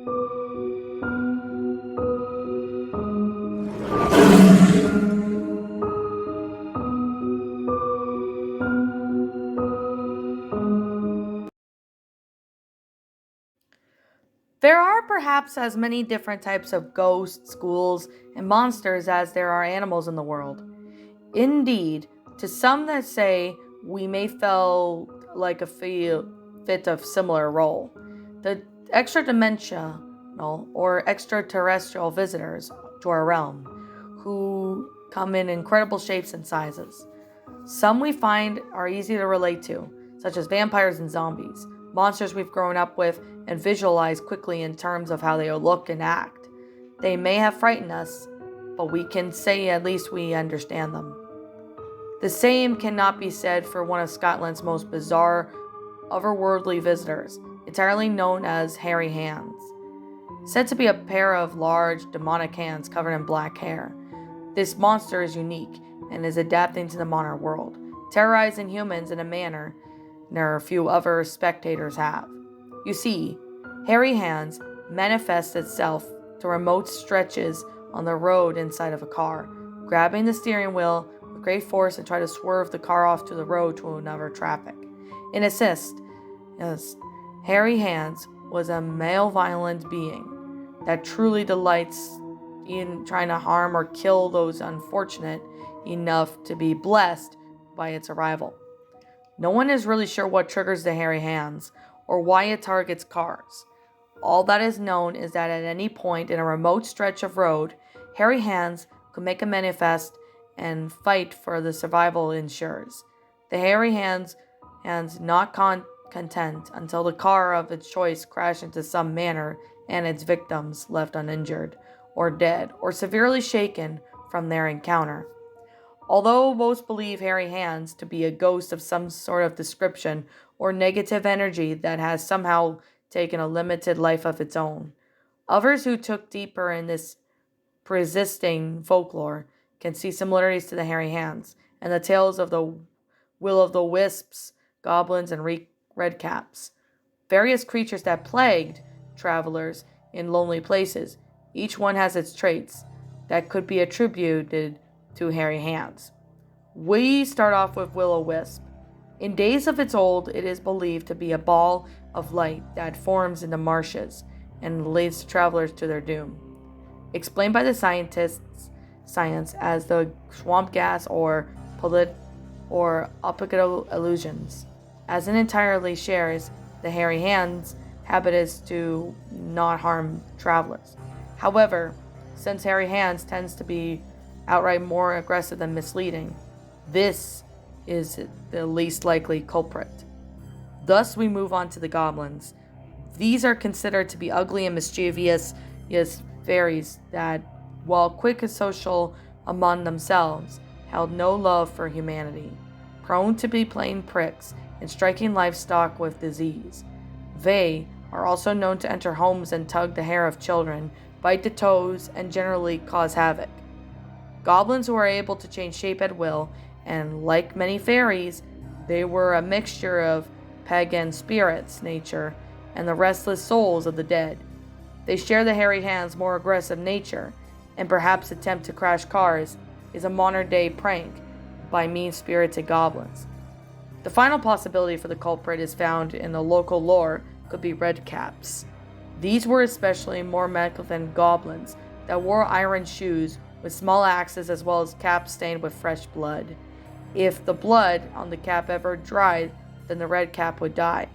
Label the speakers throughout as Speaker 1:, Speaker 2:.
Speaker 1: There are perhaps as many different types of ghosts, ghouls, and monsters as there are animals in the world. Indeed, to some that say we may feel like a fit of similar role. The extra dimensional or extraterrestrial visitors to our realm, who come in incredible shapes and sizes. Some we find are easy to relate to, such as vampires and zombies, monsters we've grown up with and visualize quickly in terms of how they look and act. They may have frightened us, but we can say at least we understand them. The same cannot be said for one of Scotland's most bizarre, otherworldly visitors, entirely known as Hairy Hands. Said to be a pair of large, demonic hands covered in black hair. This monster is unique and is adapting to the modern world, terrorizing humans in a manner few other spectators have. You see, Hairy Hands manifests itself to remote stretches on the road inside of a car, grabbing the steering wheel with great force and try to swerve the car off to the road to another traffic. In assist, yes, Hairy Hands was a malevolent being that truly delights in trying to harm or kill those unfortunate enough to be blessed by its arrival. No one is really sure what triggers the hairy hands or why it targets cars. All that is known is that at any point in a remote stretch of road, hairy hands could make a manifest and fight for the survival it ensures. The hairy hands not content until the car of its choice crashed into some manner and its victims left uninjured or dead or severely shaken from their encounter. Although most believe Hairy Hands to be a ghost of some sort of description or negative energy that has somehow taken a limited life of its own, others who took deeper in this persisting folklore can see similarities to the Hairy Hands and the tales of the will o' the wisps, goblins, and redcaps, various creatures that plagued travelers in lonely places. Each one has its traits that could be attributed to hairy hands. We start off with will-o'-wisp. In days of its old, it is believed to be a ball of light that forms in the marshes and leads travelers to their doom. Explained by the science as the swamp gas or optical illusions, as it entirely shares the hairy hands habit is to not harm travelers. However, since hairy hands tends to be outright more aggressive than misleading, this is the least likely culprit. Thus, we move on to the goblins. These are considered to be ugly and mischievous fairies that, while quick and social among themselves, held no love for humanity, prone to be plain pricks and striking livestock with disease. They are also known to enter homes and tug the hair of children, bite the toes, and generally cause havoc. Goblins who are able to change shape at will, and like many fairies, they were a mixture of pagan spirits, nature, and the restless souls of the dead. They share the hairy hands' more aggressive nature, and perhaps attempt to crash cars is a modern-day prank by mean-spirited goblins. The final possibility for the culprit is found in the local lore could be redcaps. These were especially more magical than goblins that wore iron shoes with small axes as well as caps stained with fresh blood. If the blood on the cap ever dried, then the red cap would die.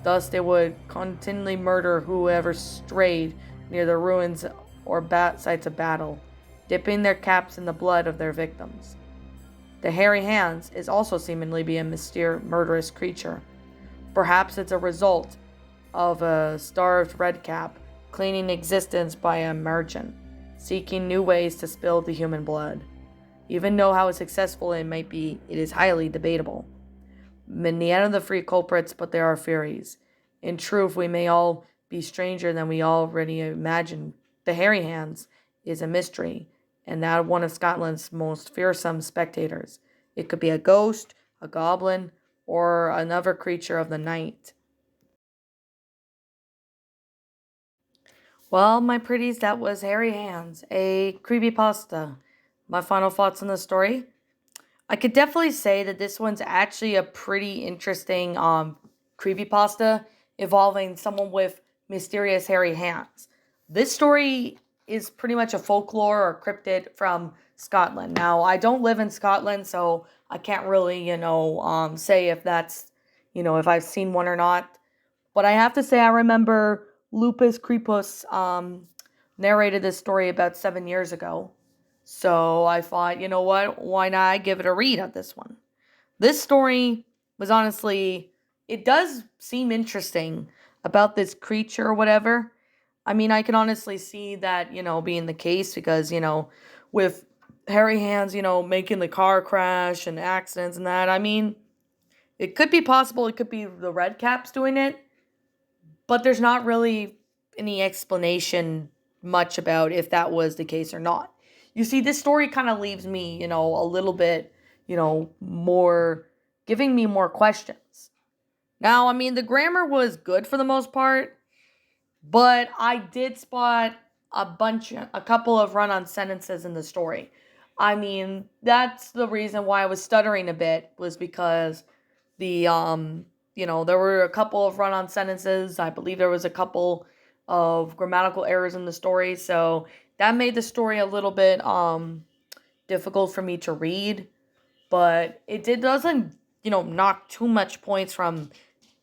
Speaker 1: Thus, they would continually murder whoever strayed near the ruins or sites of battle, dipping their caps in the blood of their victims. The hairy hands is also seemingly be a mysterious, murderous creature. Perhaps it's a result of a starved redcap cleaning existence by a merchant, seeking new ways to spill the human blood. Even though how successful it might be, it is highly debatable. Many of the free culprits, but there are fairies. In truth, we may all be stranger than we already imagine. The hairy hands is a mystery, and that one of Scotland's most fearsome spectators. It could be a ghost, a goblin, or another creature of the night. Well, my pretties, that was Hairy Hands, a creepypasta. My final thoughts on the story. I could definitely say that this one's actually a pretty interesting creepypasta involving someone with mysterious hairy hands. This story is pretty much a folklore or cryptid from Scotland. Now, I don't live in Scotland, so I can't really, say if that's, if I've seen one or not. But I have to say, I remember Lupus Crepus narrated this story about 7 years ago. So I thought, you know what? Why not give it a read at this one? This story was honestly, it does seem interesting about this creature or whatever. I mean, I can honestly see that, being the case because, with Harry Hands, making the car crash and accidents and that. I mean, it could be possible. It could be the Red Caps doing it, but there's not really any explanation much about if that was the case or not. You see, this story kind of leaves me, a little bit, more giving me more questions. Now, I mean, the grammar was good for the most part, but I did spot a couple of run on sentences in the story. I mean, that's the reason why I was stuttering a bit, was because there were a couple of run on sentences. I believe there was a couple of grammatical errors in the story. So that made the story a little bit difficult for me to read. But doesn't, knock too much points from,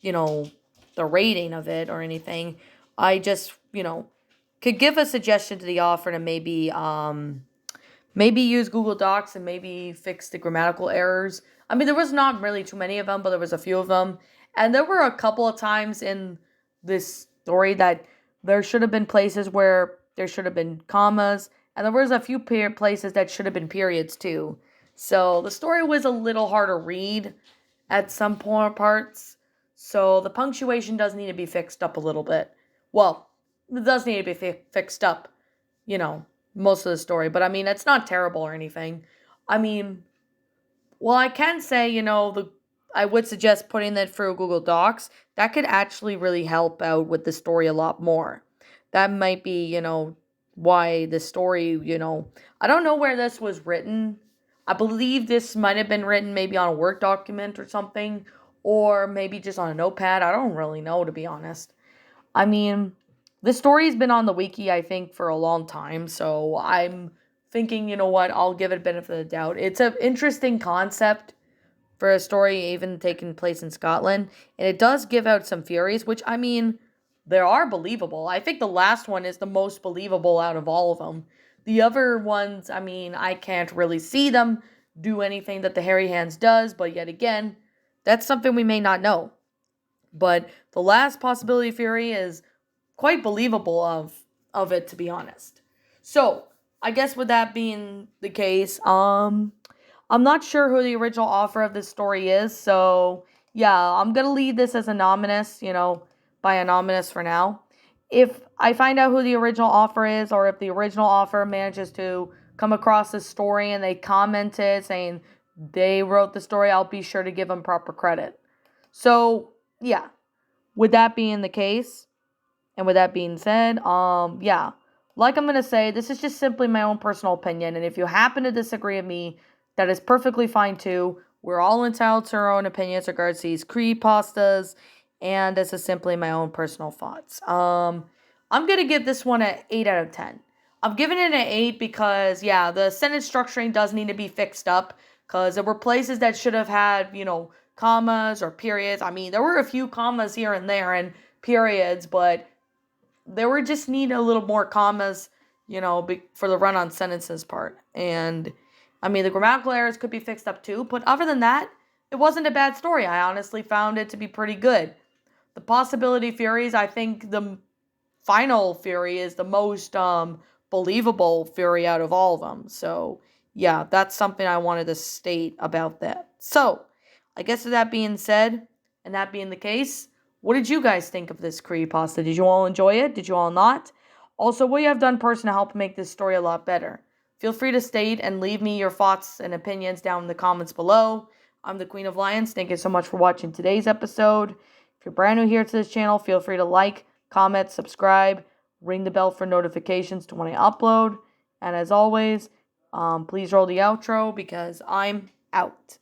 Speaker 1: you know, the rating of it or anything. I just, could give a suggestion to the author to maybe use Google Docs and maybe fix the grammatical errors. I mean, there was not really too many of them, but there was a few of them. And there were a couple of times in this story that there should have been places where there should have been commas, and there was a few places that should have been periods too. So the story was a little hard to read at some parts. So the punctuation does need to be fixed up a little bit. Well, it does need to be fixed up, you know, most of the story. But I mean, it's not terrible or anything. I mean, well, I can say, I would suggest putting that through Google Docs. That could actually really help out with the story a lot more. That might be, why the story, I don't know where this was written. I believe this might have been written maybe on a Word document or something, or maybe just on a notepad. I don't really know, to be honest. I mean, the story's been on the wiki, I think, for a long time, so I'm thinking, you know what, I'll give it a benefit of the doubt. It's an interesting concept for a story even taking place in Scotland, and it does give out some theories, which, I mean, they are believable. I think the last one is the most believable out of all of them. The other ones, I mean, I can't really see them do anything that the Hairy Hands does, but yet again, that's something we may not know. But the last possibility theory is quite believable of it, to be honest. So I guess with that being the case, I'm not sure who the original author of this story is, so yeah, I'm gonna leave this as anonymous, by anonymous for now. If I find out who the original author is, or if the original author manages to come across this story and they commented saying they wrote the story, I'll be sure to give them proper credit. So yeah, with that being the case, and with that being said, yeah, like I'm gonna say, this is just simply my own personal opinion, and if you happen to disagree with me, that is perfectly fine too. We're all entitled to our own opinions regards to these creepypastas, and this is simply my own personal thoughts. I'm gonna give this one an 8 out of 10. I'm giving it an 8 because yeah, the sentence structuring does need to be fixed up because there were places that should have had commas or periods. I mean, there were a few commas here and there and periods, but there were just need a little more commas, for the run-on sentences part. And I mean, the grammatical errors could be fixed up too, but other than that, it wasn't a bad story. I honestly found it to be pretty good. The possibility theories, I think the final theory is the most believable theory out of all of them. So yeah, that's something I wanted to state about that. So I guess with that being said, and that being the case, what did you guys think of this creepypasta? Did you all enjoy it? Did you all not? Also, what you have done personally to help make this story a lot better? Feel free to state and leave me your thoughts and opinions down in the comments below. I'm the Queen of Lions. Thank you so much for watching today's episode. If you're brand new here to this channel, feel free to like, comment, subscribe, ring the bell for notifications to when I upload. And as always, please roll the outro because I'm out.